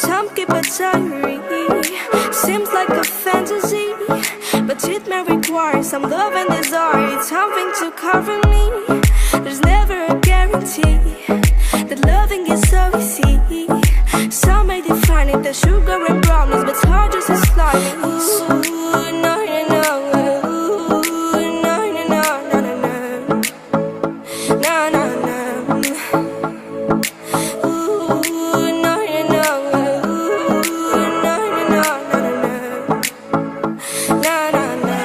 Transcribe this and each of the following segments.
Time keep a diary. Seems like a fantasy, but it may require some love and desire. It's something to cover me. There's never a guarantee that loving is so easy. Some may define it as sugar and brownies, but hard just as slimy. Ooh, no, no, no. Ooh, no, no, no, no, no, no. No, no, no. Ooh, no, no, no. Ooh, no, no, no, no, no, no. No, no, no.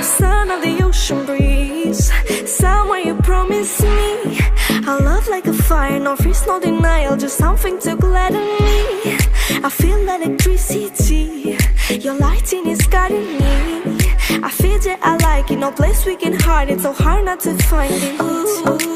Sound of the ocean breeze, somewhere you promise me a love like a fire, no freeze, no denial, just something to gladden me. I feel electricity, your lighting is guiding me. I feel that I like it, no place we can hide it, so hard not to find it. Ooh.